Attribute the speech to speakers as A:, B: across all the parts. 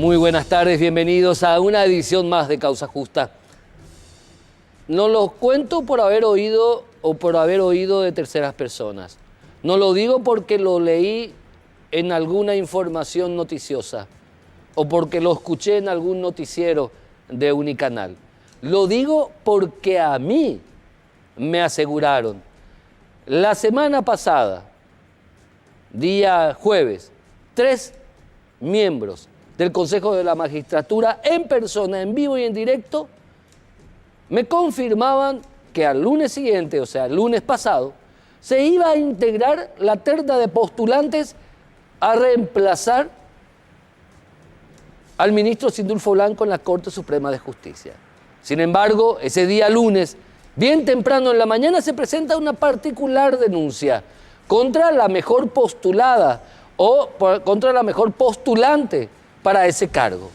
A: Muy buenas tardes, bienvenidos a una edición más de Causa Justa. No lo cuento por haber oído o por haber oído de terceras personas. No lo digo porque lo leí en alguna información noticiosa o porque lo escuché en algún noticiero de Unicanal. Lo digo porque a mí me aseguraron la semana pasada, día jueves, 3 miembros del Consejo de la Magistratura en persona, en vivo y en directo, me confirmaban que al lunes siguiente, o sea, el lunes pasado, se iba a integrar la terna de postulantes a reemplazar al ministro Sindulfo Blanco en la Corte Suprema de Justicia. Sin embargo, ese día lunes, bien temprano en la mañana, se presenta una particular denuncia contra la mejor postulada o contra la mejor postulante para ese cargo.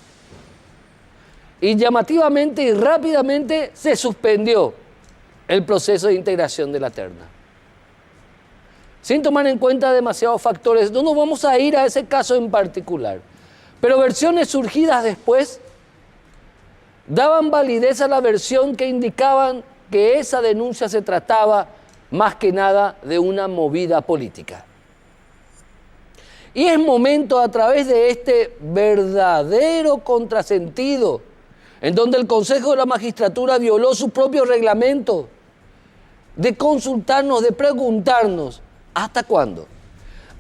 A: Y llamativamente y rápidamente se suspendió el proceso de integración de la terna. Sin tomar en cuenta demasiados factores, no nos vamos a ir a ese caso en particular, pero versiones surgidas después daban validez a la versión que indicaban que esa denuncia se trataba más que nada de una movida política. Y es momento, a través de este verdadero contrasentido, en donde el Consejo de la Magistratura violó su propio reglamento, de consultarnos, de preguntarnos, ¿hasta cuándo?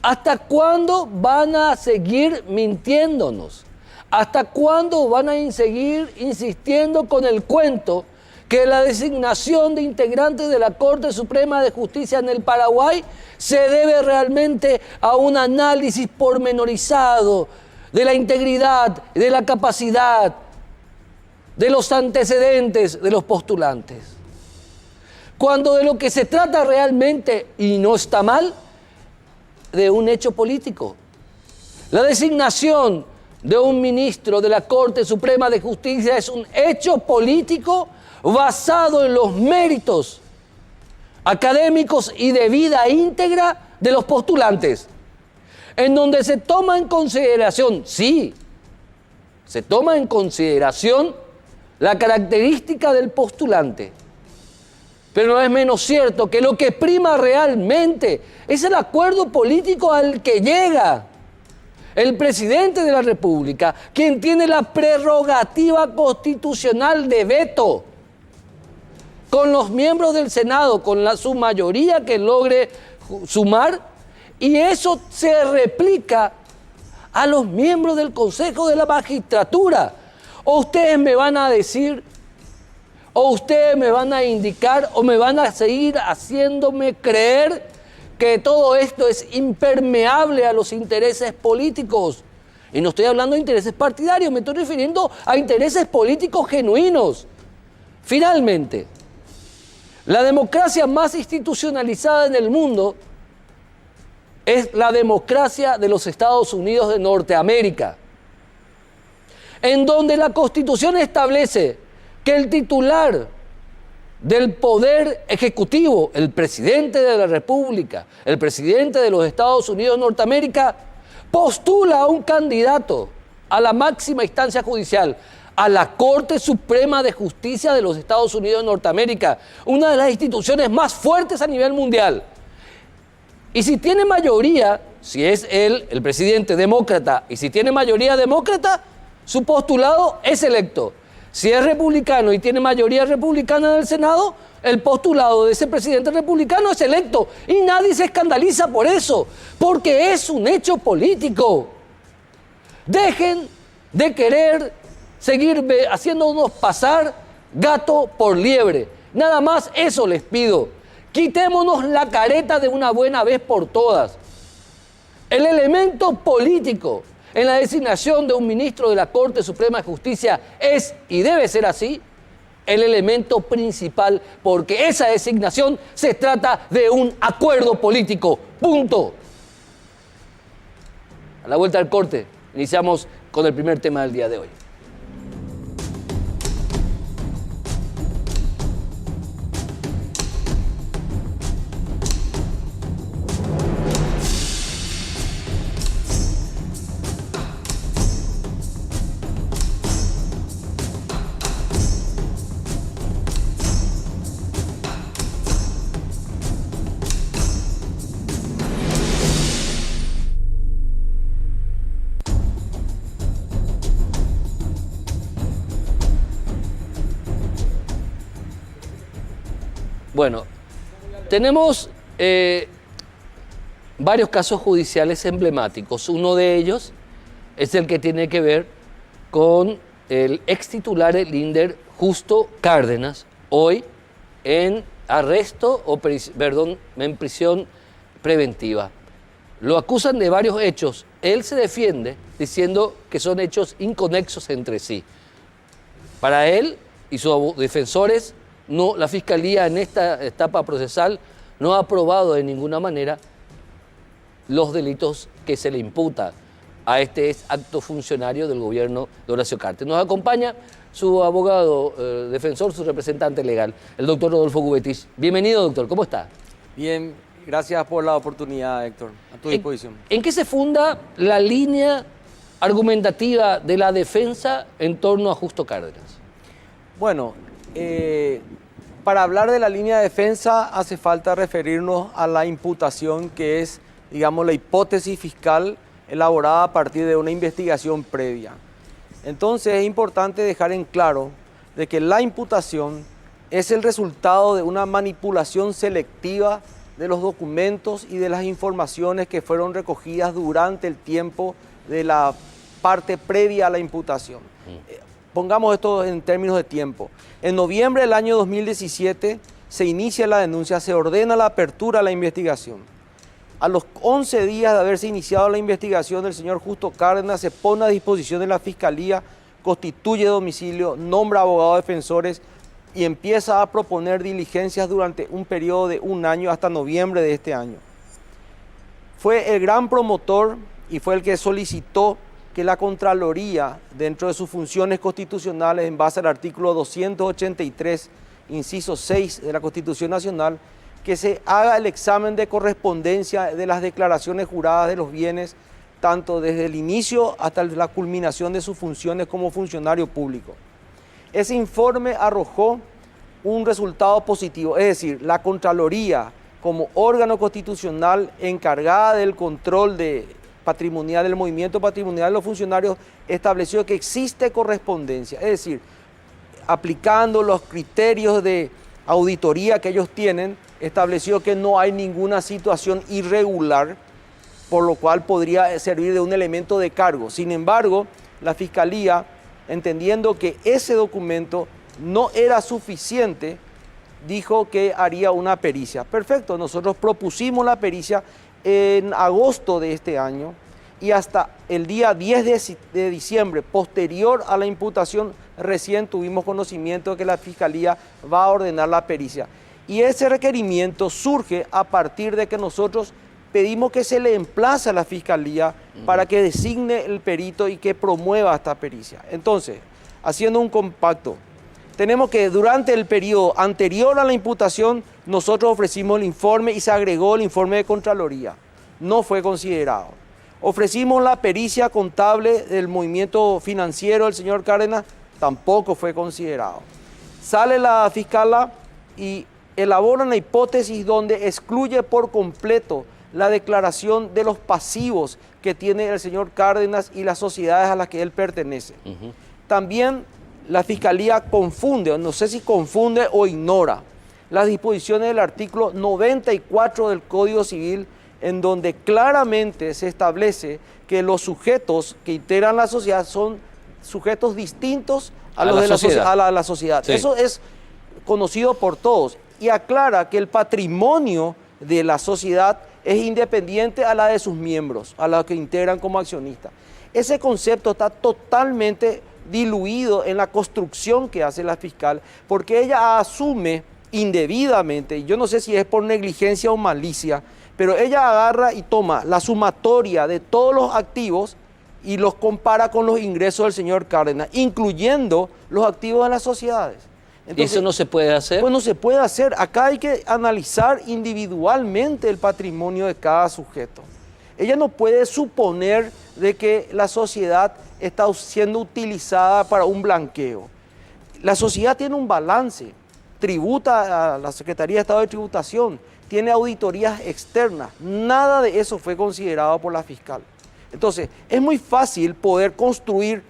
A: ¿Hasta cuándo van a seguir mintiéndonos? ¿Hasta cuándo van a seguir insistiendo con el cuento que la designación de integrantes de la Corte Suprema de Justicia en el Paraguay se debe realmente a un análisis pormenorizado de la integridad, de la capacidad, de los antecedentes de los postulantes? Cuando de lo que se trata realmente, y no está mal, de un hecho político. La designación de un ministro de la Corte Suprema de Justicia es un hecho político basado en los méritos académicos y de vida íntegra de los postulantes, en donde se toma en consideración, sí, se toma en consideración la característica del postulante, pero no es menos cierto que lo que prima realmente es el acuerdo político al que llega el presidente de la República, quien tiene la prerrogativa constitucional de veto con los miembros del Senado, con su mayoría que logre sumar, y eso se replica a los miembros del Consejo de la Magistratura. O ustedes me van a decir, o ustedes me van a indicar, o me van a seguir haciéndome creer que todo esto es impermeable a los intereses políticos. Y no estoy hablando de intereses partidarios, me estoy refiriendo a intereses políticos genuinos. Finalmente, la democracia más institucionalizada en el mundo es la democracia de los Estados Unidos de Norteamérica, en donde la Constitución establece que el titular del poder ejecutivo, el presidente de la República, el presidente de los Estados Unidos de Norteamérica, postula a un candidato a la máxima instancia judicial, a la Corte Suprema de Justicia de los Estados Unidos de Norteamérica, una de las instituciones más fuertes a nivel mundial. Y si tiene mayoría, si es él, el presidente demócrata, y si tiene mayoría demócrata, su postulado es electo. Si es republicano y tiene mayoría republicana en el Senado, el postulado de ese presidente republicano es electo. Y nadie se escandaliza por eso, porque es un hecho político. Dejen de querer seguir haciéndonos pasar gato por liebre. Nada más eso les pido. Quitémonos la careta de una buena vez por todas. El elemento político en la designación de un ministro de la Corte Suprema de Justicia es, y debe ser así, el elemento principal, porque esa designación se trata de un acuerdo político. Punto. A la vuelta del corte, iniciamos con el primer tema del día de hoy. Bueno, tenemos varios casos judiciales emblemáticos. Uno de ellos es el que tiene que ver con el ex titular del INDER, Justo Cárdenas, hoy en arresto o en prisión preventiva. Lo acusan de varios hechos. Él se defiende diciendo que son hechos inconexos entre sí. Para él y sus defensores, no, la Fiscalía en esta etapa procesal no ha probado de ninguna manera los delitos que se le imputa a este ex alto funcionario del gobierno de Horacio Cartes. Nos acompaña su abogado defensor, su representante legal, el doctor Rodolfo Gubetich. Bienvenido, doctor, ¿cómo está?
B: Bien, gracias por la oportunidad, Héctor, a tu disposición.
A: ¿En qué se funda la línea argumentativa de la defensa en torno a Justo Cárdenas?
B: Bueno, para hablar de la línea de defensa hace falta referirnos a la imputación, que es, digamos, la hipótesis fiscal elaborada a partir de una investigación previa. Entonces es importante dejar en claro de que la imputación es el resultado de una manipulación selectiva de los documentos y de las informaciones que fueron recogidas durante el tiempo de la parte previa a la imputación. Pongamos esto en términos de tiempo. En noviembre del año 2017 se inicia la denuncia, se ordena la apertura de la investigación. A los 11 días de haberse iniciado la investigación, el señor Justo Cárdenas se pone a disposición de la Fiscalía, constituye domicilio, nombra abogados defensores y empieza a proponer diligencias durante un periodo de un año hasta noviembre de este año. Fue el gran promotor y fue el que solicitó que la Contraloría, dentro de sus funciones constitucionales en base al artículo 283, inciso 6 de la Constitución Nacional, que se haga el examen de correspondencia de las declaraciones juradas de los bienes, tanto desde el inicio hasta la culminación de sus funciones como funcionario público. Ese informe arrojó un resultado positivo, es decir, la Contraloría, como órgano constitucional encargada del control patrimonial, del movimiento patrimonial de los funcionarios, estableció que existe correspondencia, es decir, aplicando los criterios de auditoría que ellos tienen, estableció que no hay ninguna situación irregular, por lo cual podría servir de un elemento de cargo. Sin embargo, la Fiscalía, entendiendo que ese documento no era suficiente, dijo que haría una pericia. Perfecto, nosotros propusimos la pericia en agosto de este año y hasta el día 10 de diciembre, posterior a la imputación, recién tuvimos conocimiento de que la Fiscalía va a ordenar la pericia. Y ese requerimiento surge a partir de que nosotros pedimos que se le emplace a la Fiscalía para que designe el perito y que promueva esta pericia. Entonces, haciendo un compacto, tenemos que durante el periodo anterior a la imputación, nosotros ofrecimos el informe y se agregó el informe de Contraloría. No fue considerado. Ofrecimos la pericia contable del movimiento financiero del señor Cárdenas, tampoco fue considerado. Sale la fiscala y elabora una hipótesis donde excluye por completo la declaración de los pasivos que tiene el señor Cárdenas y las sociedades a las que él pertenece. También la Fiscalía confunde, no sé si confunde o ignora, las disposiciones del artículo 94 del Código Civil, en donde claramente se establece que los sujetos que integran la sociedad son sujetos distintos a los de la sociedad. Sí. Eso es conocido por todos y aclara que el patrimonio de la sociedad es independiente a la de sus miembros, a la que integran como accionistas. Ese concepto está totalmente diluido en la construcción que hace la fiscal, porque ella asume indebidamente, y yo no sé si es por negligencia o malicia, pero ella agarra y toma la sumatoria de todos los activos y los compara con los ingresos del señor Cárdenas, incluyendo los activos de las sociedades.
A: Entonces, ¿y eso no se puede hacer?
B: Pues no se puede hacer. Acá hay que analizar individualmente el patrimonio de cada sujeto. Ella no puede suponer de que la sociedad está siendo utilizada para un blanqueo. La sociedad tiene un balance, tributa a la Secretaría de Estado de Tributación, tiene auditorías externas. Nada de eso fue considerado por la fiscal. Entonces, es muy fácil poder construir,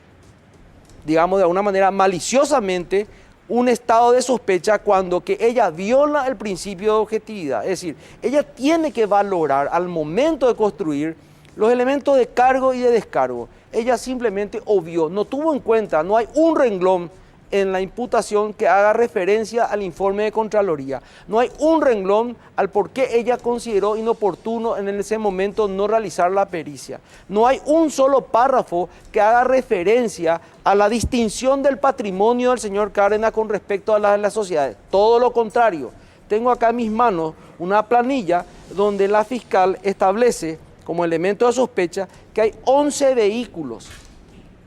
B: digamos de alguna manera maliciosamente, un estado de sospecha cuando que ella viola el principio de objetividad. Es decir, ella tiene que valorar al momento de construir los elementos de cargo y de descargo. Ella simplemente obvió, no tuvo en cuenta, no hay un renglón en la imputación que haga referencia al informe de Contraloría. No hay un renglón al por qué ella consideró inoportuno en ese momento no realizar la pericia. No hay un solo párrafo que haga referencia a la distinción del patrimonio del señor Cárdenas con respecto a las sociedades. Todo lo contrario. Tengo acá en mis manos una planilla donde la fiscal establece como elemento de sospecha que hay 11 vehículos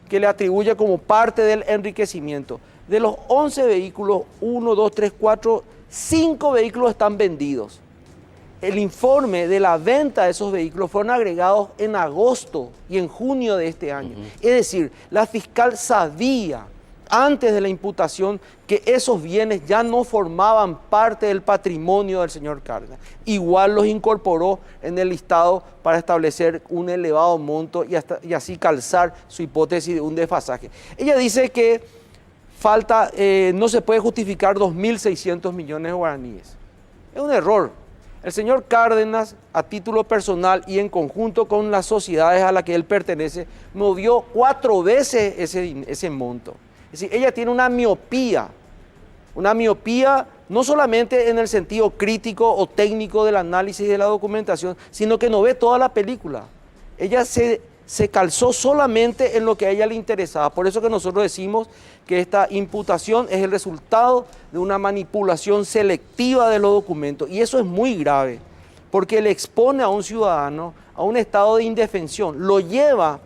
B: que le atribuye como parte del enriquecimiento. De los 11 vehículos, 1, 2, 3, 4, 5 vehículos están vendidos. El informe de la venta de esos vehículos fueron agregados en agosto y en junio de este año. Es decir, la fiscal sabía antes de la imputación que esos bienes ya no formaban parte del patrimonio del señor Cárdenas. Igual los incorporó en el listado para establecer un elevado monto y así calzar su hipótesis de un desfasaje. Ella dice que no se puede justificar 2.600 millones de guaraníes. Es un error. El señor Cárdenas, a título personal y en conjunto con las sociedades a las que él pertenece, movió 4 veces ese monto. Es decir, ella tiene una miopía no solamente en el sentido crítico o técnico del análisis de la documentación, sino que no ve toda la película. Ella se calzó solamente en lo que a ella le interesaba. Por eso que nosotros decimos que esta imputación es el resultado de una manipulación selectiva de los documentos. Y eso es muy grave, porque le expone a un ciudadano a un estado de indefensión, lo lleva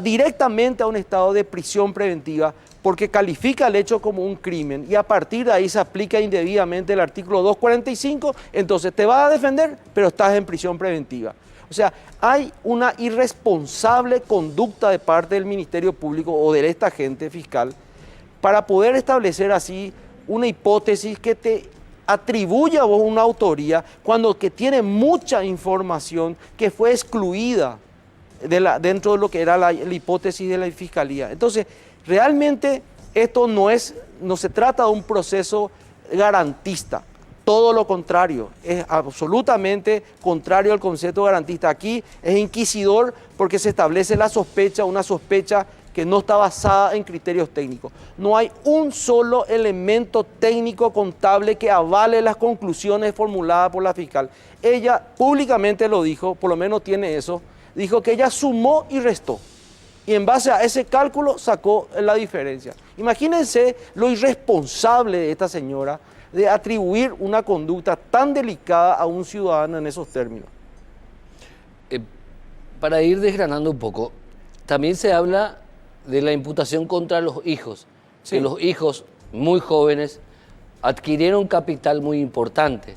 B: directamente a un estado de prisión preventiva porque califica el hecho como un crimen y a partir de ahí se aplica indebidamente el artículo 245, entonces te vas a defender, pero estás en prisión preventiva. O sea, hay una irresponsable conducta de parte del Ministerio Público o de esta agente fiscal para poder establecer así una hipótesis que te atribuye a vos una autoría cuando que tiene mucha información que fue excluida dentro de lo que era la hipótesis de la Fiscalía. Entonces, realmente esto no se trata de un proceso garantista, todo lo contrario, es absolutamente contrario al concepto garantista. Aquí es inquisidor porque se establece la sospecha, una sospecha que no está basada en criterios técnicos. No hay un solo elemento técnico contable que avale las conclusiones formuladas por la fiscal. Ella públicamente lo dijo, por lo menos tiene eso, dijo que ella sumó y restó. Y en base a ese cálculo sacó la diferencia. Imagínense lo irresponsable de esta señora de atribuir una conducta tan delicada a un ciudadano en esos términos.
A: Para ir desgranando un poco, también se habla de la imputación contra los hijos. Sí. Que los hijos muy jóvenes adquirieron capital muy importante.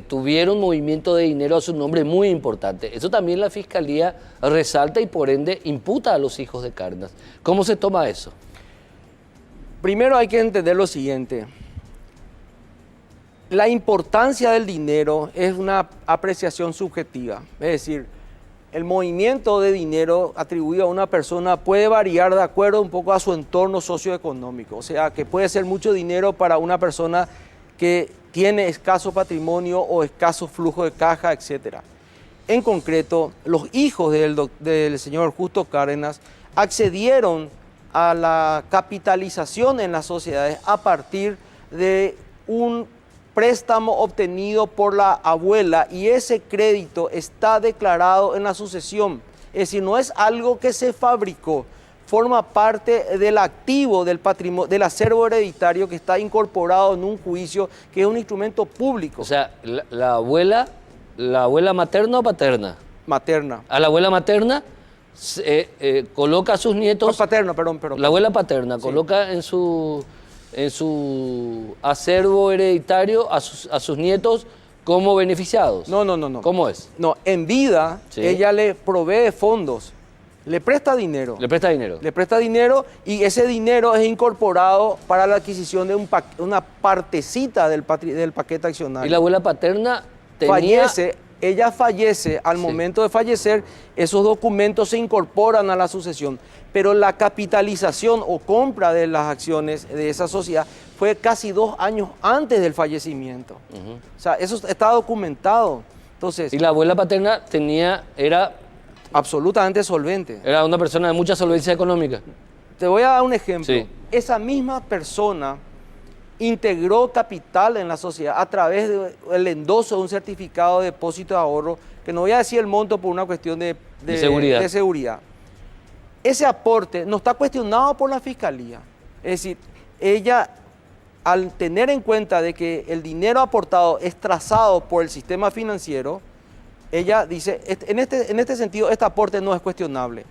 A: Tuvieron movimiento de dinero a su nombre muy importante. Eso también la Fiscalía resalta y por ende imputa a los hijos de Cárdenas. ¿Cómo se toma eso?
B: Primero hay que entender lo siguiente. La importancia del dinero es una apreciación subjetiva. Es decir, el movimiento de dinero atribuido a una persona puede variar de acuerdo un poco a su entorno socioeconómico. O sea, que puede ser mucho dinero para una persona que tiene escaso patrimonio o escaso flujo de caja, etc. En concreto, los hijos del señor Justo Cárdenas accedieron a la capitalización en las sociedades a partir de un préstamo obtenido por la abuela y ese crédito está declarado en la sucesión. Es decir, no es algo que se fabricó, forma parte del activo del patrimonio, del acervo hereditario que está incorporado en un juicio que es un instrumento público.
A: O sea, la abuela materna o paterna.
B: Materna.
A: A la abuela materna coloca a sus nietos.
B: Paterna, perdón.
A: La abuela paterna, sí. Coloca en su acervo hereditario a sus nietos como beneficiados.
B: No.
A: ¿Cómo es?
B: No, en vida, sí. Ella le provee fondos. Le presta dinero.
A: Le presta dinero.
B: Le presta dinero y ese dinero es incorporado para la adquisición de una partecita del paquete accionario.
A: Y la abuela paterna
B: fallece ella fallece, al momento de fallecer, esos documentos se incorporan a la sucesión, pero la capitalización o compra de las acciones de esa sociedad fue casi 2 años antes del fallecimiento. O sea, eso está documentado. Entonces,
A: Y la abuela paterna era
B: absolutamente solvente.
A: una persona de mucha solvencia económica.
B: Te voy a dar un ejemplo.
A: Sí.
B: Esa misma persona integró capital en la sociedad a través del endoso de un certificado de depósito de ahorro, que no voy a decir el monto por una cuestión de seguridad. Ese aporte no está cuestionado por la Fiscalía. Es decir, ella, al tener en cuenta de que el dinero aportado es trazado por el sistema financiero, ella dice, en este sentido, este aporte no es cuestionable.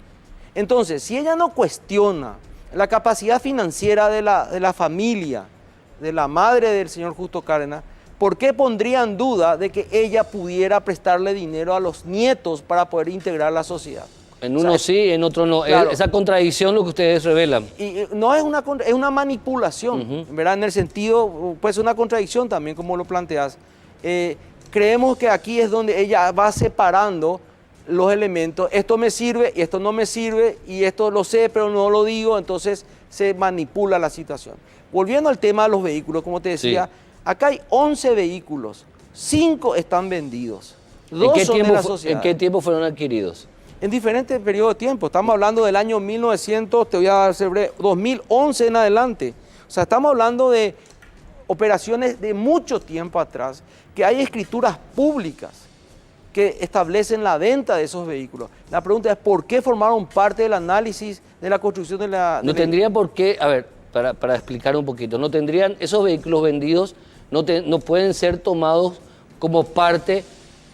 B: Entonces, si ella no cuestiona la capacidad financiera de la familia, de la madre del señor Justo Cárdenas, ¿por qué pondría en duda de que ella pudiera prestarle dinero a los nietos para poder integrar la sociedad?
A: En uno sí, en otro no.
B: Claro.
A: Esa contradicción lo que ustedes revelan.
B: Y no es es una manipulación, ¿verdad? En el sentido, pues una contradicción también, como lo planteas. Creemos que aquí es donde ella va separando los elementos. Esto me sirve y esto no me sirve, y esto lo sé pero no lo digo, entonces se manipula la situación. Volviendo al tema de los vehículos, como te decía, acá hay 11 vehículos, 5 están vendidos, 2 son de la sociedad.
A: ¿En qué tiempo fueron adquiridos?
B: En diferentes periodos de tiempo. Estamos hablando del año 1900, te voy a dar breve, 2011 en adelante. O sea, estamos hablando de operaciones de mucho tiempo atrás, que hay escrituras públicas que establecen la venta de esos vehículos. La pregunta es, ¿por qué formaron parte del análisis de la construcción de la...
A: No tendrían por qué, a ver, para explicar un poquito, no tendrían, esos vehículos vendidos no pueden ser tomados como parte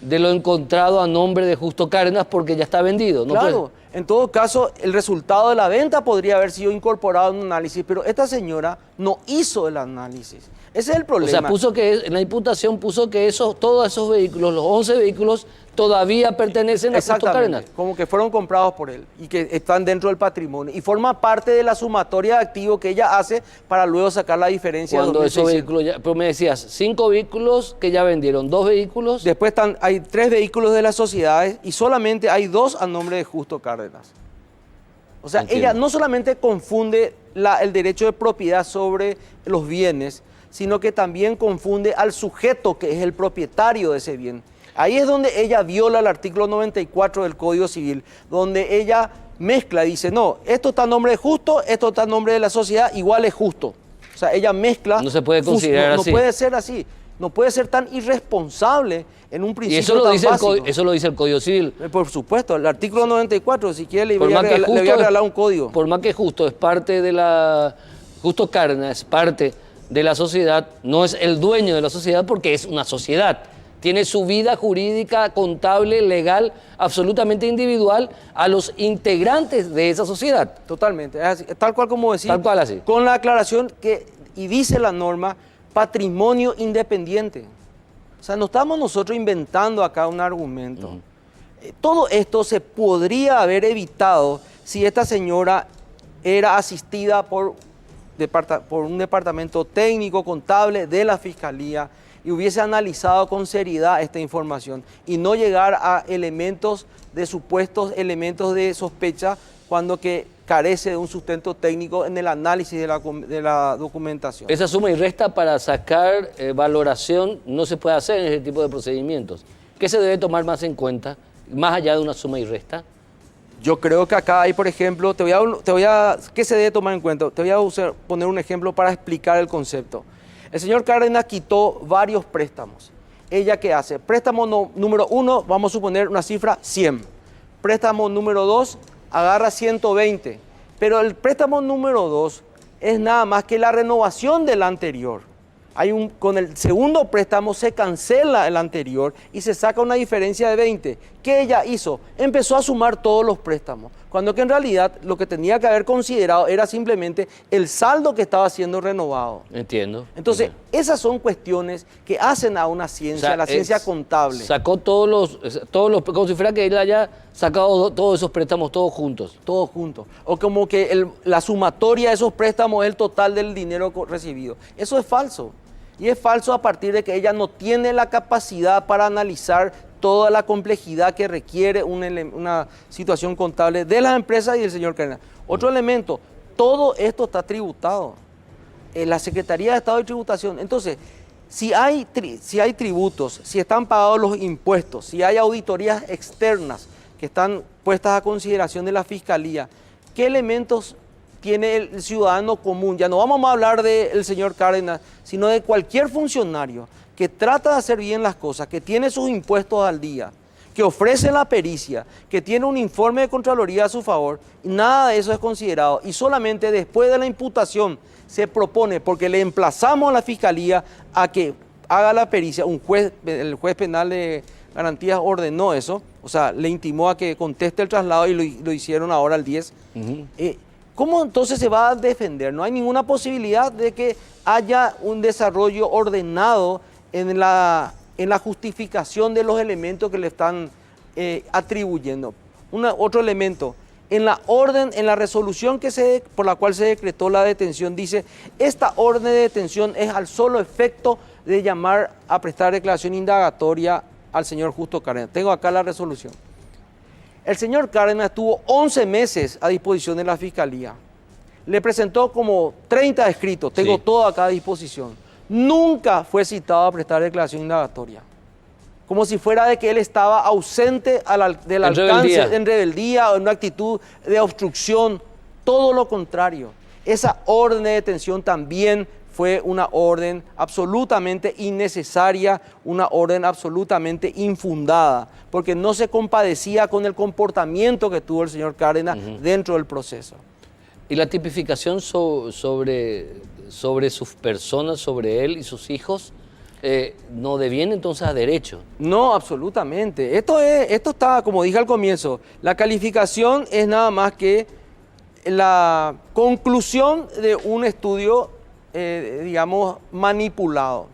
A: de lo encontrado a nombre de Justo Cárdenas porque ya está vendido. ¿No
B: Claro,
A: puede?
B: En todo caso, el resultado de la venta podría haber sido incorporado en un análisis, pero esta señora no hizo el análisis. Ese es el problema.
A: O sea, en la imputación puso que todos esos vehículos, los 11 vehículos, todavía pertenecen a Justo Cárdenas.
B: Como que fueron comprados por él y que están dentro del patrimonio. Y forma parte de la sumatoria de activos que ella hace para luego sacar la diferencia.
A: Cuando esos vehículos ya... Pero me decías, 5 vehículos que ya vendieron, 2 vehículos...
B: Después hay 3 vehículos de las sociedades y solamente hay 2 a nombre de Justo Cárdenas. O sea,
A: Entiendo.
B: ella no solamente confunde el derecho de propiedad sobre los bienes, sino que también confunde al sujeto que es el propietario de ese bien. Ahí es donde ella viola el artículo 94 del Código Civil, donde ella mezcla, dice, no, esto está a nombre de Justo, esto está a nombre de la sociedad, igual es justo. O sea, ella mezcla...
A: No se puede considerar así.
B: No puede ser así. No puede ser tan irresponsable en un principio
A: Y eso lo,
B: tan
A: dice
B: básico.
A: eso lo dice el Código Civil.
B: Por supuesto, el artículo 94, si quiere le voy a
A: Justo
B: regalar un código.
A: Por más que Justo es parte de la... Justo Cárdenas es parte de la sociedad, no es el dueño de la sociedad porque es una sociedad. Tiene su vida jurídica, contable, legal, absolutamente individual a los integrantes de esa sociedad.
B: Totalmente, es así, tal cual como decía.
A: Tal cual así.
B: Con la aclaración y dice la norma, patrimonio independiente. O sea, no estamos nosotros inventando acá un argumento. Todo esto se podría haber evitado si esta señora era asistida por un departamento técnico, contable de la Fiscalía y hubiese analizado con seriedad esta información y no llegar a supuestos elementos de sospecha cuando que carece de un sustento técnico en el análisis de la documentación.
A: Esa suma y resta para sacar valoración no se puede hacer en ese tipo de procedimientos. ¿Qué se debe tomar más en cuenta, más allá de una suma y resta?
B: Yo creo que acá hay, por ejemplo, ¿qué se debe tomar en cuenta? Te voy a poner un ejemplo para explicar el concepto. El señor Cárdenas quitó varios préstamos. ¿Ella qué hace? Préstamo número 1, vamos a suponer una cifra 100. Préstamo número 2, agarra 120. Pero el préstamo número 2 es nada más que la renovación del anterior. Con el segundo préstamo se cancela el anterior y se saca una diferencia de 20. ¿Qué ella hizo? Empezó a sumar todos los préstamos, cuando que en realidad lo que tenía que haber considerado era simplemente el saldo que estaba siendo renovado.
A: Entiendo.
B: Entonces, esas son cuestiones que hacen a una ciencia,
A: O sea,
B: la ciencia contable.
A: Sacó todos los, como si fuera que él haya sacado todos esos préstamos todos juntos.
B: Todos juntos. O como que la sumatoria de esos préstamos es el total del dinero recibido. Eso es falso. Y es falso a partir de que ella no tiene la capacidad para analizar toda la complejidad que requiere una situación contable de las empresas y del señor Cárdenas. Otro elemento, todo esto está tributado. La Secretaría de Estado de Tributación. Entonces, si hay tributos, si están pagados los impuestos, si hay auditorías externas que están puestas a consideración de la Fiscalía, ¿qué elementos tiene el ciudadano común? Ya no vamos a hablar del señor Cárdenas, sino de cualquier funcionario que trata de hacer bien las cosas, que tiene sus impuestos al día, que ofrece la pericia, que tiene un informe de Contraloría a su favor, y nada de eso es considerado. Y solamente después de la imputación se propone, porque le emplazamos a la Fiscalía a que haga la pericia, el juez penal de garantías ordenó eso, o sea, le intimó a que conteste el traslado y lo hicieron ahora al 10. ¿Cómo entonces se va a defender? No hay ninguna posibilidad de que haya un desarrollo ordenado en la justificación de los elementos que le están atribuyendo. Otro elemento, en la resolución por la cual se decretó la detención, dice, esta orden de detención es al solo efecto de llamar a prestar declaración indagatoria al señor Justo Cárdenas. Tengo acá la resolución. El señor Cárdenas estuvo 11 meses a disposición de la Fiscalía. Le presentó como 30 escritos, tengo todo acá a disposición. Nunca fue citado a prestar declaración indagatoria. Como si fuera de que él estaba ausente del alcance, en rebeldía o en una actitud de obstrucción. Todo lo contrario. Esa orden de detención también fue una orden absolutamente innecesaria, una orden absolutamente infundada, porque no se compadecía con el comportamiento que tuvo el señor Cárdenas dentro del proceso.
A: ¿Y la tipificación sobre sus personas, sobre él y sus hijos, no deviene entonces a derecho?
B: No, absolutamente. Esto está, como dije al comienzo, la calificación es nada más que la conclusión de un estudio, digamos, manipulado.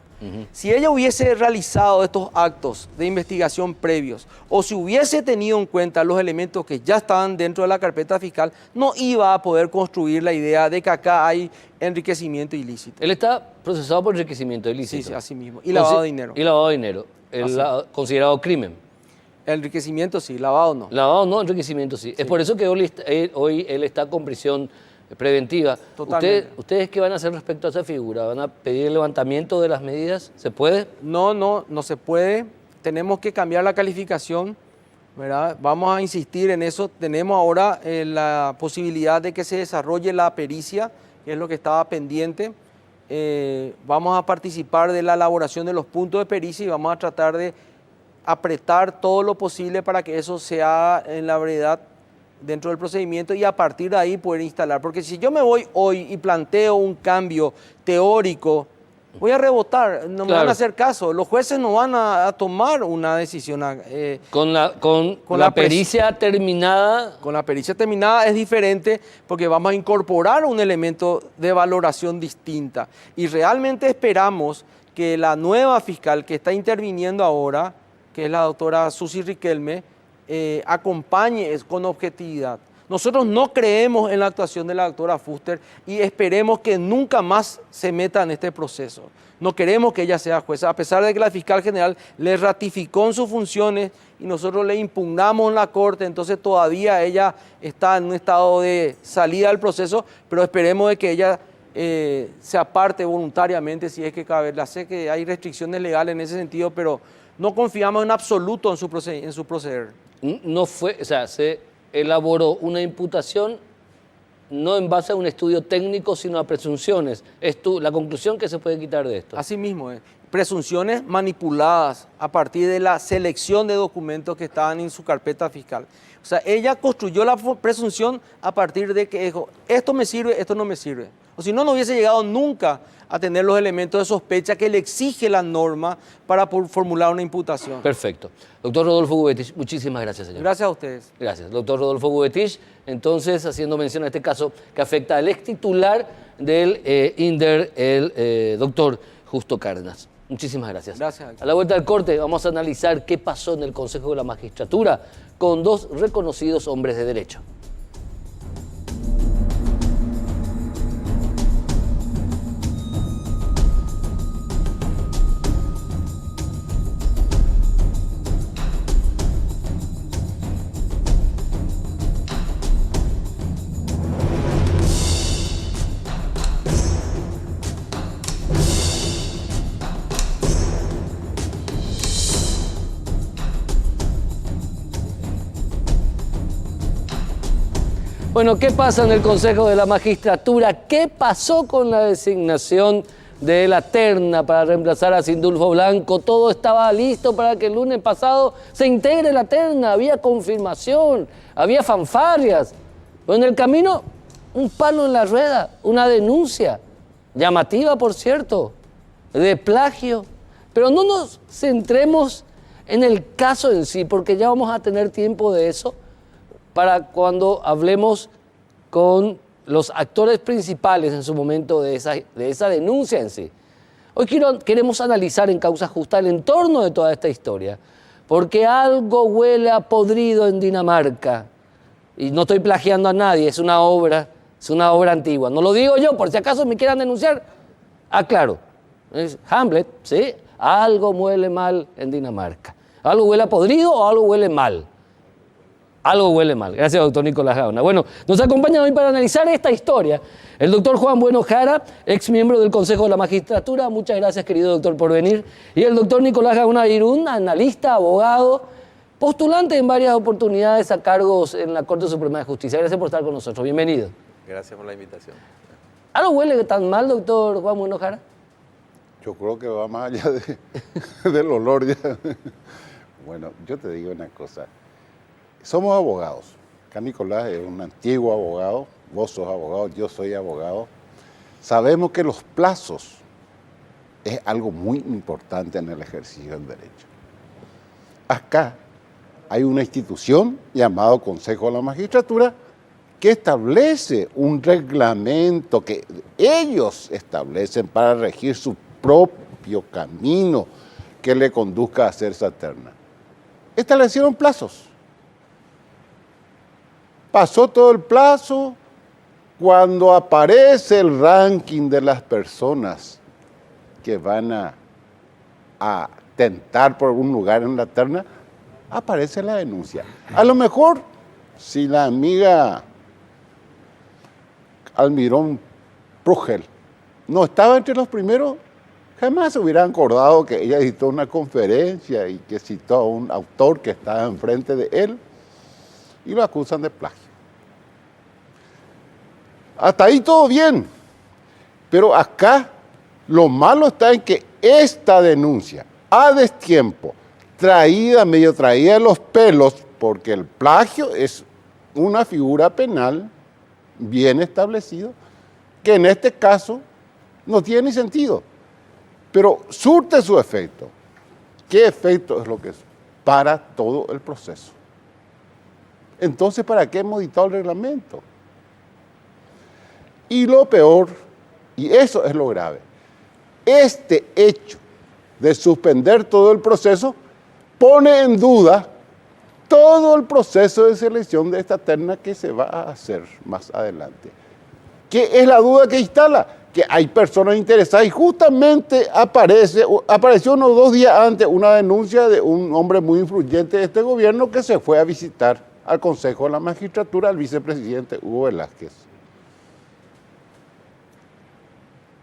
B: Si ella hubiese realizado estos actos de investigación previos o si hubiese tenido en cuenta los elementos que ya estaban dentro de la carpeta fiscal, no iba a poder construir la idea de que acá hay enriquecimiento ilícito.
A: Él está procesado por enriquecimiento ilícito.
B: Sí, así mismo. Y lavado de dinero.
A: Y lavado de dinero. Considerado crimen.
B: Enriquecimiento sí, lavado no.
A: Lavado no, enriquecimiento sí. Es por eso que hoy él está con prisión preventiva. ¿Ustedes qué van a hacer respecto a esa figura? ¿Van a pedir el levantamiento de las medidas? ¿Se puede?
B: No se puede. Tenemos que cambiar la calificación, ¿verdad? Vamos a insistir en eso. Tenemos ahora la posibilidad de que se desarrolle la pericia, que es lo que estaba pendiente. Vamos a participar de la elaboración de los puntos de pericia y vamos a tratar de apretar todo lo posible para que eso se haga en la brevedad dentro del procedimiento y a partir de ahí poder instalar. Porque si yo me voy hoy y planteo un cambio teórico, voy a rebotar, no me van a hacer caso. Los jueces no van a tomar una decisión.
A: Con la pericia terminada.
B: Con la pericia terminada es diferente porque vamos a incorporar un elemento de valoración distinta. Y realmente esperamos que la nueva fiscal que está interviniendo ahora, que es la doctora Susi Riquelme, acompañe con objetividad. Nosotros no creemos en la actuación de la doctora Fuster y esperemos que nunca más se meta en este proceso. No queremos que ella sea jueza, a pesar de que la fiscal general le ratificó en sus funciones y nosotros le impugnamos en la corte, entonces todavía ella está en un estado de salida del proceso, pero esperemos de que ella se aparte voluntariamente si es que cabe. La sé que hay restricciones legales en ese sentido, pero no confiamos en absoluto en su proceder.
A: No fue, o sea, se elaboró una imputación no en base a un estudio técnico, sino a presunciones. Es la conclusión que se puede quitar de esto.
B: Así mismo es. Presunciones manipuladas a partir de la selección de documentos que estaban en su carpeta fiscal. O sea, ella construyó la presunción a partir de que dijo, esto me sirve, esto no me sirve. O si no, no hubiese llegado nunca a tener los elementos de sospecha que le exige la norma para formular una imputación.
A: Perfecto. Doctor Rodolfo Gubetich, muchísimas gracias, señor.
B: Gracias a ustedes.
A: Gracias. Doctor Rodolfo Gubetich, entonces, haciendo mención a este caso que afecta al ex titular del INDER, el doctor Justo Cárdenas. Muchísimas gracias.
B: Gracias.
A: A la vuelta del corte vamos a analizar qué pasó en el Consejo de la Magistratura con dos reconocidos hombres de derecho. Bueno, ¿qué pasa en el Consejo de la Magistratura? ¿Qué pasó con la designación de la terna para reemplazar a Sindulfo Blanco? Todo estaba listo para que el lunes pasado se integre la terna, había confirmación, había fanfarrias. Pero en el camino, un palo en la rueda, una denuncia, llamativa por cierto, de plagio. Pero no nos centremos en el caso en sí, porque ya vamos a tener tiempo de eso para cuando hablemos con los actores principales en su momento de esa denuncia en sí. Hoy queremos analizar en Causa Justa el entorno de toda esta historia, porque algo huele a podrido en Dinamarca. Y no estoy plagiando a nadie, es una obra antigua. No lo digo yo, por si acaso me quieran denunciar. Aclaro, es Hamlet, ¿sí? Algo huele mal en Dinamarca. ¿Algo huele a podrido o algo huele mal? Algo huele mal. Gracias, doctor Nicolás Gauna. Bueno, nos acompaña hoy para analizar esta historia el doctor Juan Bueno Jara, ex miembro del Consejo de la Magistratura. Muchas gracias, querido doctor, por venir. Y el doctor Nicolás Gauna Irún, analista, abogado, postulante en varias oportunidades a cargos en la Corte Suprema de Justicia. Gracias por estar con nosotros. Bienvenido.
C: Gracias por la invitación.
A: ¿Algo huele tan mal, doctor Juan Bueno Jara?
D: Yo creo que va más allá del olor ya. Bueno, yo te digo una cosa. Somos abogados. Acá Nicolás es un antiguo abogado, vos sos abogado, yo soy abogado. Sabemos que los plazos es algo muy importante en el ejercicio del derecho. Acá hay una institución llamada Consejo de la Magistratura que establece un reglamento que ellos establecen para regir su propio camino que le conduzca a hacer esa terna. Establecieron plazos. Pasó todo el plazo, cuando aparece el ranking de las personas que van a tentar por un lugar en la terna, aparece la denuncia. A lo mejor, si la amiga Almirón Prugel no estaba entre los primeros, jamás se hubieran acordado que ella dictó una conferencia y que citó a un autor que estaba enfrente de él y lo acusan de plagio. Hasta ahí todo bien, pero acá lo malo está en que esta denuncia, a destiempo, medio traída de los pelos, porque el plagio es una figura penal bien establecido, que en este caso no tiene ni sentido, pero surte su efecto. ¿Qué efecto es lo que es? Para todo el proceso. Entonces, ¿para qué hemos dictado el reglamento? Y lo peor, y eso es lo grave, este hecho de suspender todo el proceso pone en duda todo el proceso de selección de esta terna que se va a hacer más adelante. ¿Qué es la duda que instala? Que hay personas interesadas y justamente apareció unos 2 días antes una denuncia de un hombre muy influyente de este gobierno que se fue a visitar al Consejo de la Magistratura, al vicepresidente Hugo Velázquez.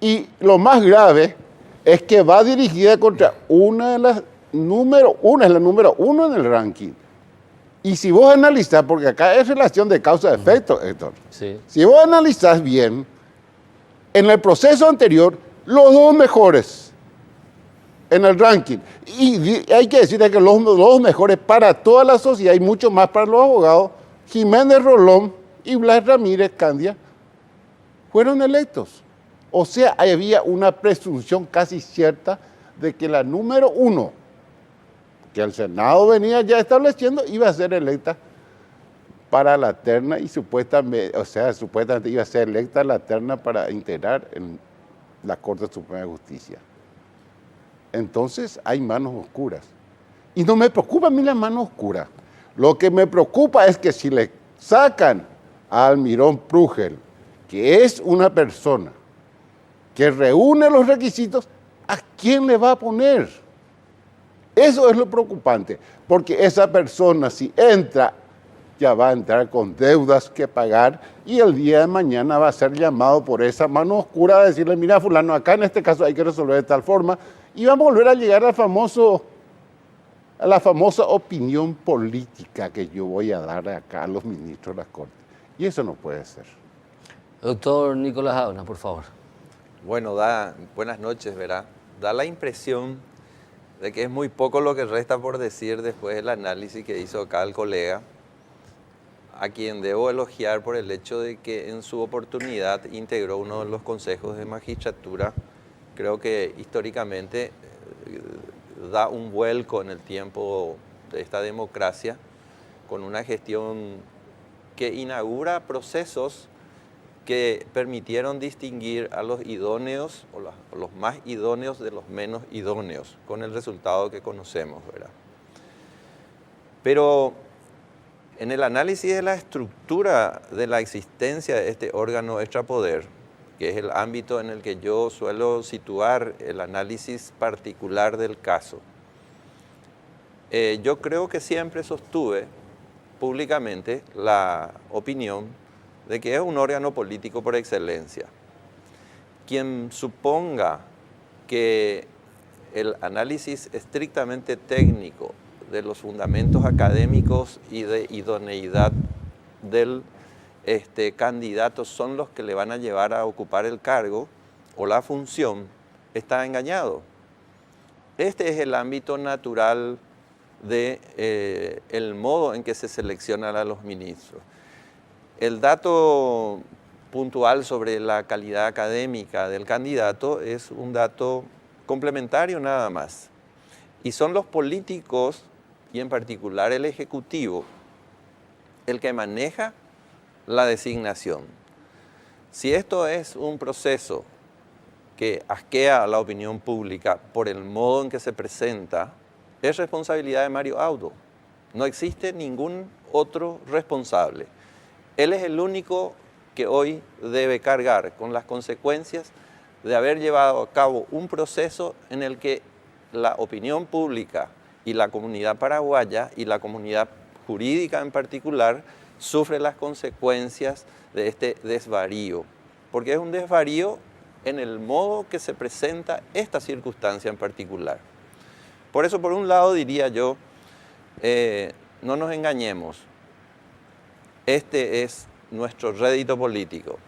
D: Y lo más grave es que va dirigida contra una es la número 1 en el ranking. Y si vos analizás, porque acá es relación de causa-efecto, Héctor,
A: Sí.
D: si vos analizás bien, en el proceso anterior, los 2 mejores en el ranking, y hay que decir que los 2 mejores para toda la sociedad y mucho más para los abogados, Jiménez Rolón y Blas Ramírez Candia, fueron electos. O sea, había una presunción casi cierta de que la número 1, que el Senado venía ya estableciendo, iba a ser electa para la terna y supuestamente iba a ser electa la terna para integrar en la Corte Suprema de Justicia. Entonces hay manos oscuras. Y no me preocupa a mí las manos oscuras. Lo que me preocupa es que si le sacan a Almirón Prugel, que es una persona que reúne los requisitos, ¿a quién le va a poner? Eso es lo preocupante, porque esa persona si entra, ya va a entrar con deudas que pagar y el día de mañana va a ser llamado por esa mano oscura a decirle, mira fulano, acá en este caso hay que resolver de tal forma, y vamos a volver a llegar a la famosa opinión política que yo voy a dar acá a los ministros de la Corte. Y eso no puede ser.
A: Doctor Nicolás Gaona, por favor.
C: Bueno, buenas noches, ¿verdad? Da la impresión de que es muy poco lo que resta por decir después del análisis que hizo acá el colega, a quien debo elogiar por el hecho de que en su oportunidad integró uno de los consejos de magistratura. Creo que históricamente da un vuelco en el tiempo de esta democracia con una gestión que inaugura procesos que permitieron distinguir a los idóneos o los más idóneos de los menos idóneos, con el resultado que conocemos, ¿verdad? Pero en el análisis de la estructura de la existencia de este órgano extrapoder, que es el ámbito en el que yo suelo situar el análisis particular del caso, yo creo que siempre sostuve públicamente la opinión de que es un órgano político por excelencia. Quien suponga que el análisis estrictamente técnico de los fundamentos académicos y de idoneidad del candidato son los que le van a llevar a ocupar el cargo o la función, está engañado. Este es el ámbito natural de el modo en que se seleccionan a los ministros. El dato puntual sobre la calidad académica del candidato es un dato complementario nada más. Y son los políticos, y en particular el Ejecutivo, el que maneja la designación. Si esto es un proceso que asquea a la opinión pública por el modo en que se presenta, es responsabilidad de Mario Audo. No existe ningún otro responsable. Él es el único que hoy debe cargar con las consecuencias de haber llevado a cabo un proceso en el que la opinión pública y la comunidad paraguaya y la comunidad jurídica en particular sufre las consecuencias de este desvarío, porque es un desvarío en el modo que se presenta esta circunstancia en particular. Por eso, por un lado, diría yo, no nos engañemos. Este es nuestro rédito político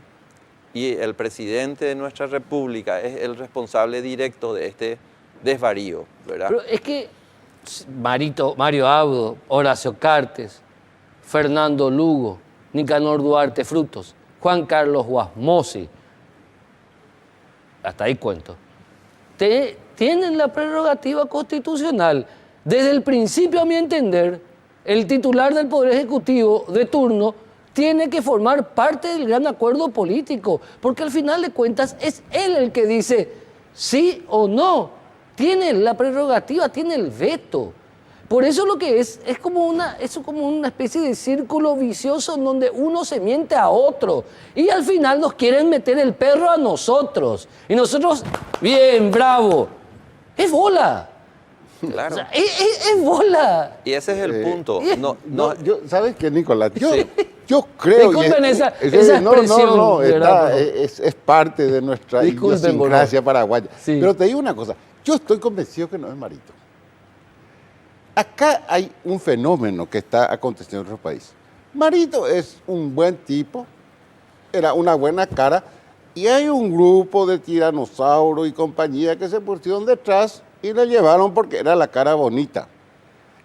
C: y el presidente de nuestra república es el responsable directo de este desvarío, ¿verdad?
A: Pero es que Mario Audo, Horacio Cartes, Fernando Lugo, Nicanor Duarte Frutos, Juan Carlos Guasmosi, hasta ahí cuento, tienen la prerrogativa constitucional. Desde el principio, a mi entender, el titular del Poder Ejecutivo de turno tiene que formar parte del gran acuerdo político, porque al final de cuentas es él el que dice sí o no. Tiene la prerrogativa, tiene el veto. Por eso lo que es como una especie de círculo vicioso en donde uno se miente a otro y al final nos quieren meter el perro a nosotros. Y nosotros, bien, bravo, es bola.
C: Claro.
A: O sea, es bola.
C: Y ese es el punto.
D: ¿Sabes qué, Nicolás?
C: Sí.
D: Yo creo...
A: Disculpen esa expresión.
D: Es parte de nuestra idiosincrasia paraguaya.
A: Sí.
D: Pero te digo una cosa, yo estoy convencido que no es Marito. Acá hay un fenómeno que está aconteciendo en nuestro país. Marito es un buen tipo, era una buena cara, y hay un grupo de tiranosaurios y compañía que se pusieron detrás y le llevaron porque era la cara bonita.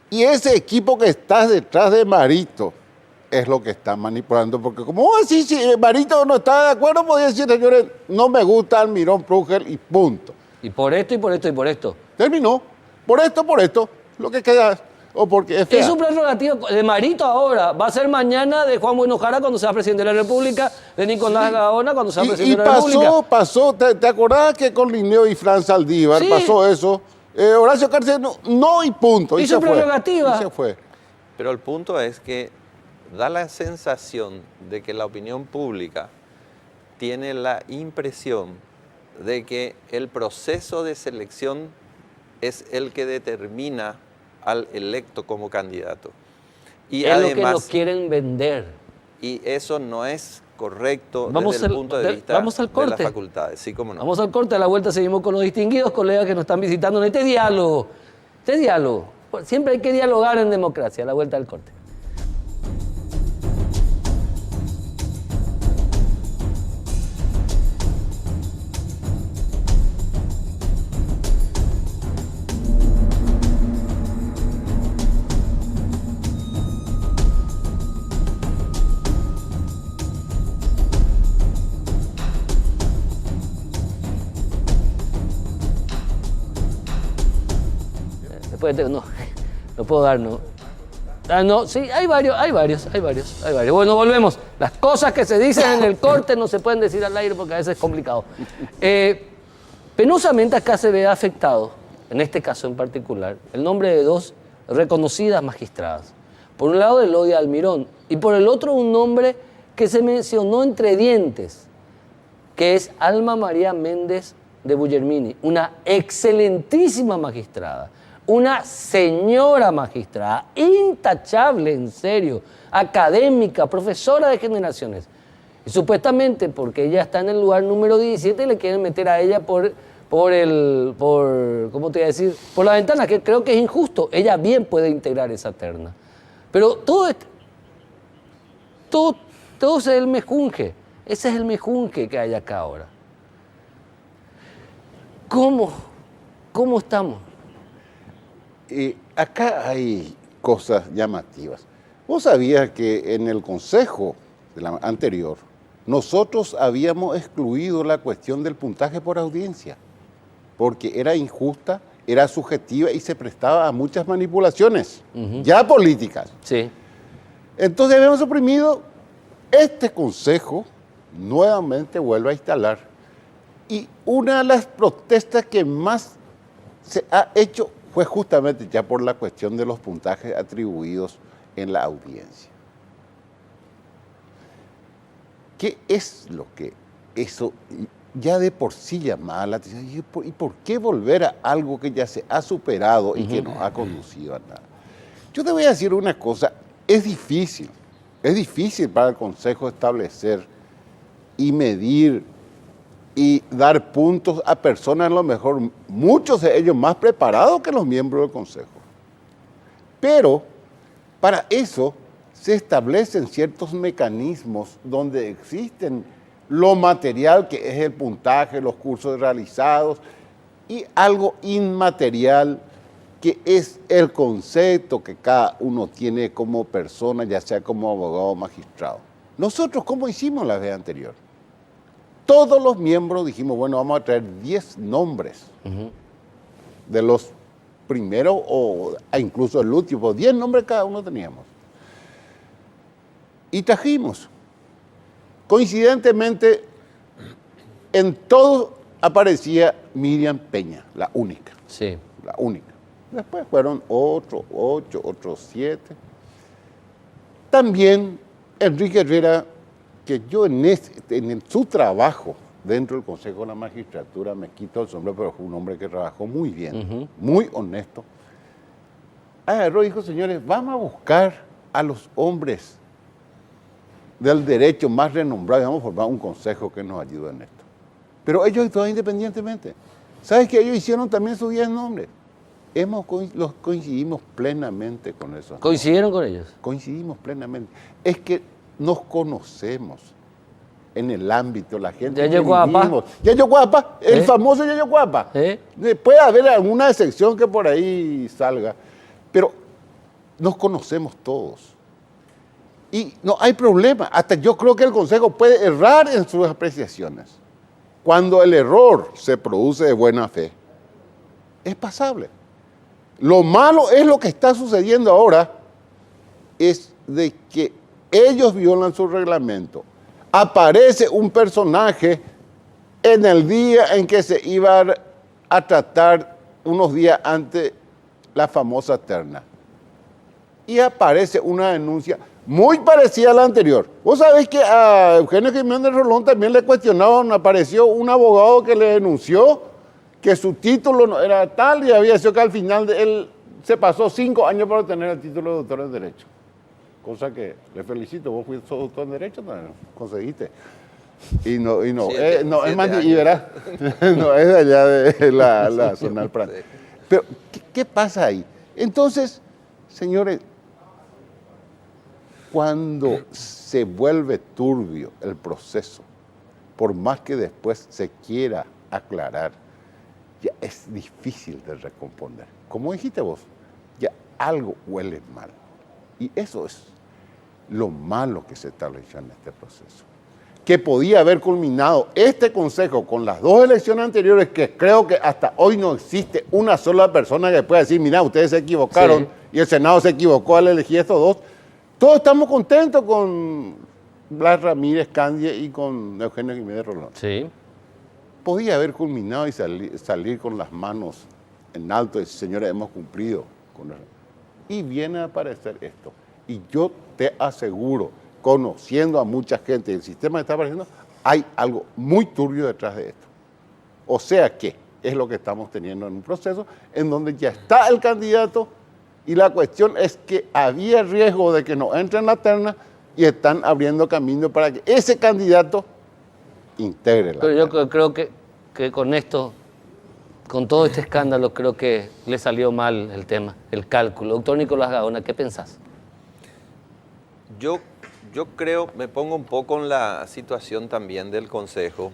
D: Y ese equipo que está detrás de Marito es lo que está manipulando, porque como así, si Marito no está de acuerdo, podría decir, señores, no me gusta Almirón Prugel y punto.
A: Y por esto, y por esto, y por esto.
D: Terminó. Por esto, lo que queda, o porque es fea.
A: Es su prerrogativa de Marito ahora. Va a ser mañana de Juan Buenojara cuando sea presidente de la República, de Nicolás Gaona cuando sea presidente de la República.
D: Pasó, ¿te acordás que con Linneo y Fran Saldívar pasó eso? Horacio Cartes no y punto.
A: Y su prerrogativa.
D: Y se fue.
C: Pero el punto es que da la sensación de que la opinión pública tiene la impresión de que el proceso de selección es el que determina al electo como candidato. Y
A: es
C: además,
A: lo que nos quieren vender.
C: Y eso no es correcto desde el punto de vista de las facultades. Sí, cómo no.
A: Vamos al corte, a la vuelta seguimos con los distinguidos colegas que nos están visitando en este diálogo. Siempre hay que dialogar en democracia, a la vuelta al corte. Después no, no puedo dar, no. Ah, no, sí, hay varios. Bueno, volvemos. Las cosas que se dicen en el corte no se pueden decir al aire porque a veces es complicado. Penosamente acá se ve afectado, en este caso en particular, el nombre de dos reconocidas magistradas. Por un lado, Elodia Almirón, y por el otro, un nombre que se mencionó entre dientes, que es Alma María Méndez de Bullermini, una excelentísima magistrada, una señora magistrada, intachable, en serio, académica, profesora de generaciones. Y supuestamente, porque ella está en el lugar número 17, le quieren meter a ella por ¿cómo te voy a decir? Por la ventana, que creo que es injusto. Ella bien puede integrar esa terna. Pero todo es el mejunje. Ese es el mejunje que hay acá ahora. ¿Cómo estamos?
D: Acá hay cosas llamativas. ¿Vos sabías que en el consejo anterior nosotros habíamos excluido la cuestión del puntaje por audiencia? Porque era injusta, era subjetiva y se prestaba a muchas manipulaciones, ya políticas.
A: Sí.
D: Entonces habíamos suprimido. Este consejo nuevamente vuelve a instalar. Y una de las protestas que más se ha hecho fue justamente ya por la cuestión de los puntajes atribuidos en la audiencia. ¿Qué es lo que eso ya de por sí llamaba la atención? ¿Y por qué volver a algo que ya se ha superado y que no ha conducido a nada? Yo te voy a decir una cosa, es difícil para el Consejo establecer y medir y dar puntos a personas, a lo mejor muchos de ellos más preparados que los miembros del Consejo. Pero para eso se establecen ciertos mecanismos donde existen lo material, que es el puntaje, los cursos realizados, y algo inmaterial, que es el concepto que cada uno tiene como persona, ya sea como abogado o magistrado. Nosotros, ¿cómo hicimos la vez anterior? Todos los miembros dijimos, bueno, vamos a traer 10 nombres de los primeros o incluso el último, 10 nombres cada uno teníamos. Y trajimos. Coincidentemente, en todo aparecía Miriam Peña, la única.
A: Sí.
D: La única. Después fueron otros 8, otros 7. También Enrique Herrera, que yo en su trabajo dentro del Consejo de la Magistratura me quito el sombrero, pero fue un hombre que trabajó muy bien, muy honesto. Agarró y dijo, señores, vamos a buscar a los hombres del derecho más renombrados y vamos a formar un consejo que nos ayude en esto. Pero ellos todos independientemente. ¿Sabes que ellos hicieron también sus 10 nombres? Los coincidimos plenamente con eso.
A: ¿Coincidieron con ellos?
D: Coincidimos plenamente. Es que nos conocemos en el ámbito, la gente.
A: Yayo Cuapa.
D: Yayo Cuapa, el famoso Yayo Cuapa. Puede haber alguna excepción que por ahí salga, pero nos conocemos todos. Y no hay problema. Hasta yo creo que el Consejo puede errar en sus apreciaciones. Cuando el error se produce de buena fe, es pasable. Lo malo es lo que está sucediendo ahora, es de que ellos violan su reglamento. Aparece un personaje en el día en que se iba a tratar unos días antes la famosa terna. Y aparece una denuncia muy parecida a la anterior. Vos sabés que a Eugenio Jiménez Rolón también le cuestionaron, apareció un abogado que le denunció que su título no era tal y había sido que al final él se pasó 5 años para obtener el título de doctor en Derecho. Cosa que le felicito, vos fuiste doctor en Derecho, no, conseguiste. Y no, es más, y verás, no es de allá de la zona del Prat. Pero, ¿qué pasa ahí? Entonces, señores, cuando se vuelve turbio el proceso, por más que después se quiera aclarar, ya es difícil de recomponer. Como dijiste vos, ya algo huele mal. Y eso es lo malo que se estableció en este proceso. que podía haber culminado este Consejo con las dos elecciones anteriores, que creo que hasta hoy no existe una sola persona que pueda decir, mira, ustedes se equivocaron y el Senado se equivocó al elegir estos dos. Todos estamos contentos con Blas Ramírez Candie y con Eugenio Jiménez Rolón.
A: Sí.
D: Podía haber culminado y salir con las manos en alto y decir, señores, hemos cumplido con eso. Y viene a aparecer esto. Y yo te aseguro, conociendo a mucha gente, el sistema que está apareciendo, hay algo muy turbio detrás de esto. O sea que es lo que estamos teniendo en un proceso en donde ya está el candidato y la cuestión es que había riesgo de que no entre en la terna y están abriendo camino para que ese candidato integre la
A: Pero
D: terna.
A: yo creo que con esto, con todo este escándalo, creo que le salió mal el tema, el cálculo. Doctor Nicolás Gaona, ¿qué pensás?
C: Yo creo, me pongo un poco en la situación también del Consejo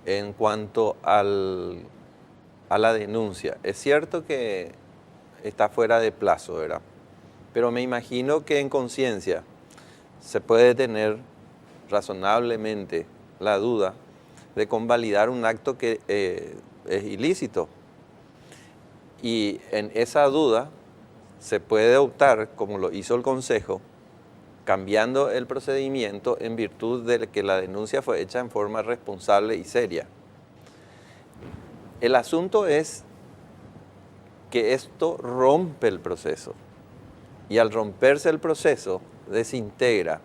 C: en cuanto a la denuncia. Es cierto que está fuera de plazo, ¿verdad? Pero me imagino que en conciencia se puede tener razonablemente la duda de convalidar un acto que es ilícito. Y en esa duda se puede optar, como lo hizo el Consejo, cambiando el procedimiento en virtud de que la denuncia fue hecha en forma responsable y seria. El asunto es que esto rompe el proceso y al romperse el proceso desintegra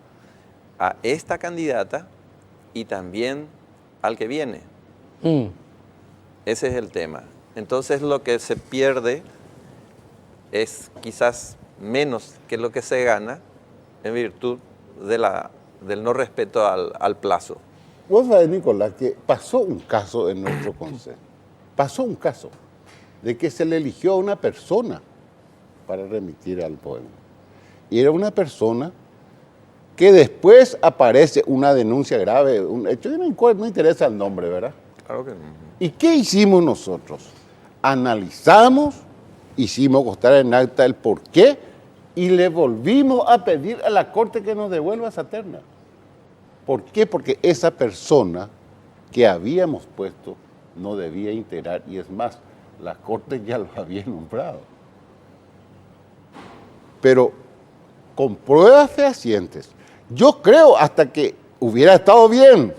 C: a esta candidata y también al que viene. Ese es el tema. Entonces lo que se pierde es quizás menos que lo que se gana en virtud del no respeto al plazo.
D: Vos sabés, Nicolás, que pasó un caso en nuestro consejo. Pasó un caso de que se le eligió a una persona para remitir al pueblo. Y era una persona que después aparece una denuncia grave, un hecho que no interesa el nombre, ¿verdad?
C: Claro que no.
D: ¿Y qué hicimos nosotros? Analizamos, hicimos constar en acta el porqué y le volvimos a pedir a la Corte que nos devuelva esa terna. ¿Por qué? Porque esa persona que habíamos puesto no debía integrar, y es más, la Corte ya lo había nombrado. Pero con pruebas fehacientes, yo creo hasta que hubiera estado bien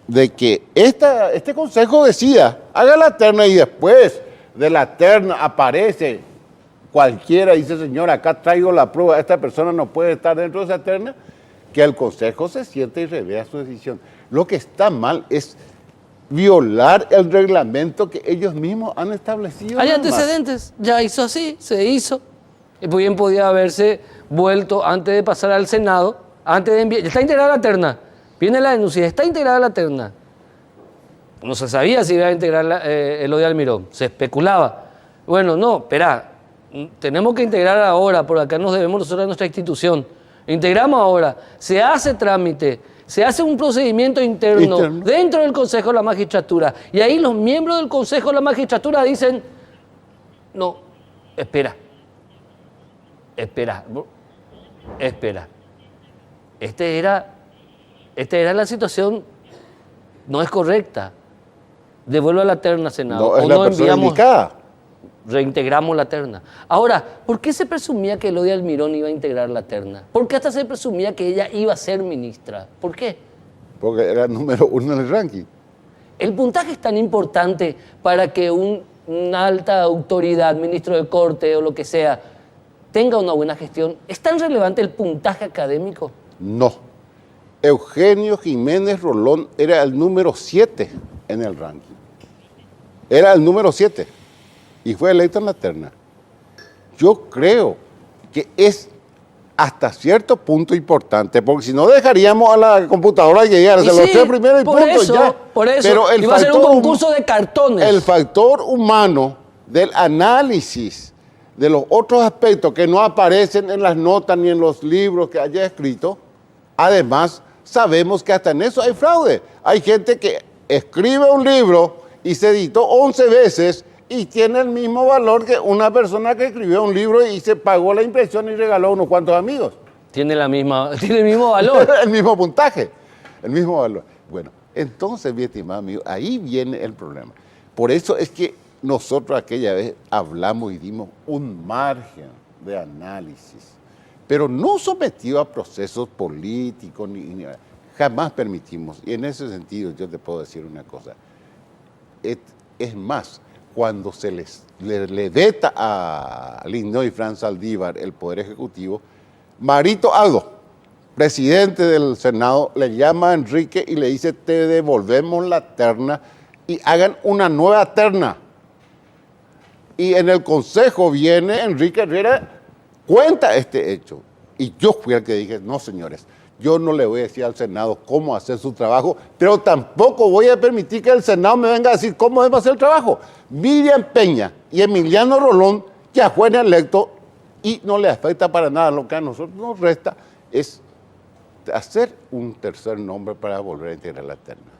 D: de que este Consejo decida, haga la terna y después de la terna aparece cualquiera y dice, señor, acá traigo la prueba, esta persona no puede estar dentro de esa terna, que el Consejo se siente y revea su decisión. Lo que está mal es violar el reglamento que ellos mismos han establecido.
A: Hay
D: nada más.
A: antecedentes, ya hizo así, se hizo. Y bien podía haberse vuelto antes de pasar al Senado, antes de enviar. Está integrada la terna, viene la denuncia, está integrada la terna. No se sabía si iba a integrar Elodia Almirón, se especulaba. Bueno, no, espera, tenemos que integrar ahora, por acá nos debemos nosotros a nuestra institución. Integramos ahora, se hace trámite, se hace un procedimiento interno dentro del Consejo de la Magistratura. Y ahí los miembros del Consejo de la Magistratura dicen, no, espera. Esta era la situación, no es correcta. Devuelve a la terna, Senado.
D: No es la persona indicada.
A: Reintegramos la terna. Ahora, ¿por qué se presumía que Elodia Almirón iba a integrar la terna? ¿Por qué hasta se presumía que ella iba a ser ministra? ¿Por qué?
D: Porque era el número 1 en el ranking.
A: El puntaje es tan importante para que una alta autoridad, ministro de Corte o lo que sea, tenga una buena gestión. ¿Es tan relevante el puntaje académico?
D: No. Eugenio Jiménez Rolón era el número 7 en el ranking. Era el número 7 y fue electo en la terna. Yo creo que es hasta cierto punto importante, porque si no dejaríamos a la computadora llegar a los tres primeros y punto ya.
A: Por eso,
D: pero
A: iba a ser un concurso de cartones.
D: El factor humano del análisis de los otros aspectos que no aparecen en las notas ni en los libros que haya escrito, además sabemos que hasta en eso hay fraude. Hay gente que escribe un libro y se editó 11 veces y tiene el mismo valor que una persona que escribió un libro y se pagó la impresión y regaló a unos cuantos amigos.
A: Tiene el mismo valor.
D: El mismo puntaje. el mismo valor. Bueno, entonces, mi estimado amigo, ahí viene el problema. Por eso es que nosotros aquella vez hablamos y dimos un margen de análisis, pero no sometido a procesos políticos, jamás permitimos. Y en ese sentido yo te puedo decir una cosa. Es más, cuando se le veta a Lindó y Fran Saldívar el Poder Ejecutivo, Marito Aldo, presidente del Senado, le llama a Enrique y le dice, te devolvemos la terna y hagan una nueva terna. Y en el Consejo viene Enrique Herrera, cuenta este hecho. Y yo fui el que dije, no señores, yo no le voy a decir al Senado cómo hacer su trabajo, pero tampoco voy a permitir que el Senado me venga a decir cómo debe hacer el trabajo. Miriam Peña y Emiliano Rolón ya fueron electos y no le afecta para nada. Lo que a nosotros nos resta es hacer un tercer nombre para volver a integrar la terna.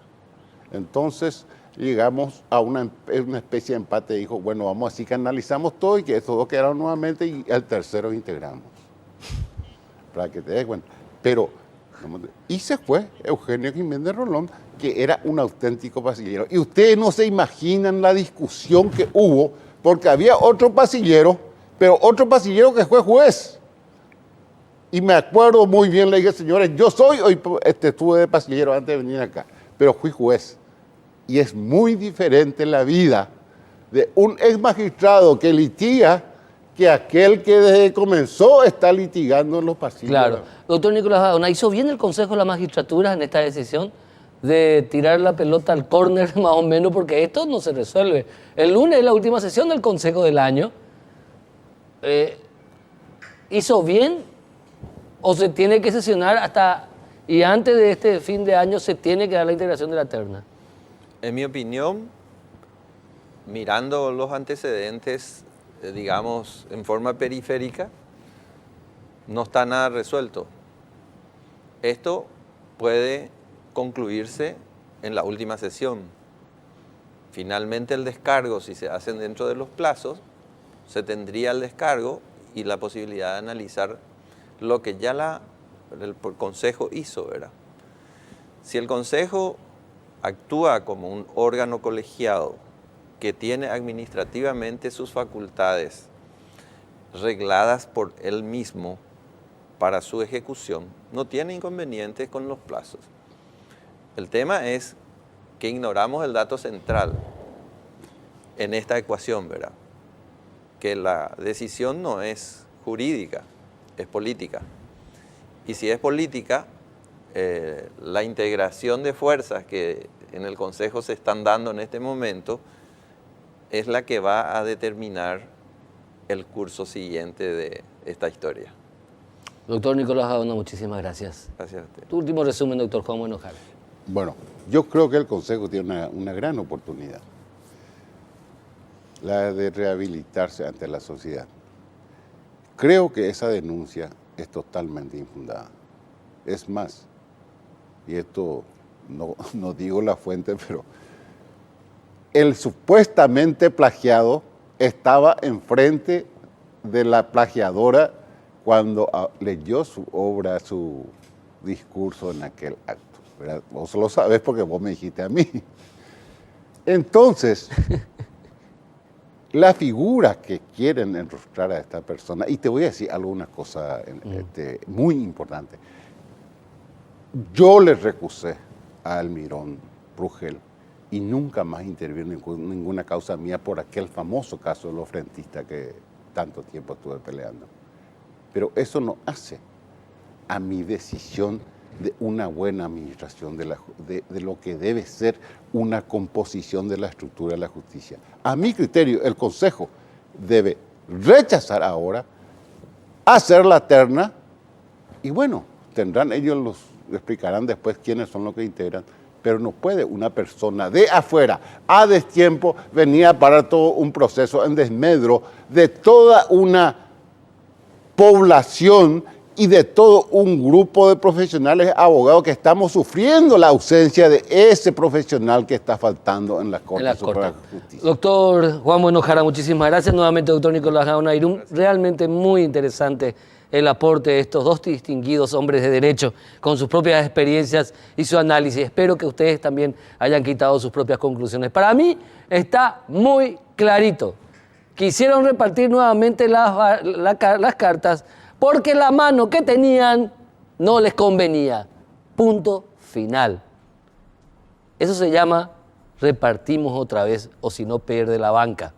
D: Entonces llegamos a una especie de empate. Dijo, bueno, vamos así que analizamos todo y que estos dos quedaron nuevamente y el tercero integramos. Para que te des cuenta. Pero, y se fue Eugenio Jiménez Rolón, que era un auténtico pasillero. Y ustedes no se imaginan la discusión que hubo, porque había otro pasillero, pero otro pasillero que fue juez. Y me acuerdo muy bien, le dije, señores, yo soy, hoy estuve de pasillero antes de venir acá, pero fui juez. Y es muy diferente la vida de un ex magistrado que litiga que aquel que desde que comenzó está litigando en los pasillos.
A: Claro. Doctor Nicolás Gaona, ¿hizo bien el Consejo de la Magistratura en esta decisión de tirar la pelota al córner más o menos? Porque esto no se resuelve. El lunes es la última sesión del Consejo del año. ¿Hizo bien o se tiene que sesionar hasta y antes de este fin de año se tiene que dar la integración de la terna?
C: En mi opinión, mirando los antecedentes, digamos, en forma periférica, no está nada resuelto. Esto puede concluirse en la última sesión. Finalmente el descargo, si se hacen dentro de los plazos, se tendría el descargo y la posibilidad de analizar lo que ya el Consejo hizo, ¿verdad? Si el Consejo actúa como un órgano colegiado que tiene administrativamente sus facultades regladas por él mismo para su ejecución, no tiene inconvenientes con los plazos. El tema es que ignoramos el dato central en esta ecuación, ¿verdad? Que la decisión no es jurídica, es política. Y si es política, la integración de fuerzas que en el Consejo se están dando en este momento es la que va a determinar el curso siguiente de esta historia.
A: Doctor Nicolás Gaona, muchísimas gracias.
C: Gracias a usted.
A: Tu último resumen, doctor Juan Bueno Jara.
D: Bueno, yo creo que el Consejo tiene una gran oportunidad, la de rehabilitarse ante la sociedad. Creo que esa denuncia es totalmente infundada. Es más, y esto no digo la fuente, pero el supuestamente plagiado estaba enfrente de la plagiadora cuando leyó su obra, su discurso en aquel acto, ¿verdad? Vos lo sabés porque vos me dijiste a mí. Entonces, la figura que quieren enrostrar a esta persona, y te voy a decir algunas cosas muy importantes. Yo le recusé a Almirón Rugel y nunca más intervino en ninguna causa mía por aquel famoso caso de los frentistas que tanto tiempo estuve peleando. Pero eso no hace a mi decisión de una buena administración de lo que debe ser una composición de la estructura de la justicia. A mi criterio, el Consejo debe rechazar ahora, hacer la terna y bueno, tendrán ellos explicarán después quiénes son los que integran, pero no puede una persona de afuera, a destiempo, venir a parar todo un proceso en desmedro de toda una población y de todo un grupo de profesionales abogados que estamos sufriendo la ausencia de ese profesional que está faltando en la Corte Suprema de Justicia.
A: Doctor Juan Bueno Jara, muchísimas gracias. Nuevamente, doctor Nicolás Gaona Irún, realmente muy interesante el aporte de estos dos distinguidos hombres de derecho con sus propias experiencias y su análisis. Espero que ustedes también hayan quitado sus propias conclusiones. Para mí está muy clarito. Quisieron repartir nuevamente las cartas porque la mano que tenían no les convenía. Punto final. Eso se llama repartimos otra vez o si no pierde la banca.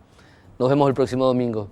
A: Nos vemos el próximo domingo.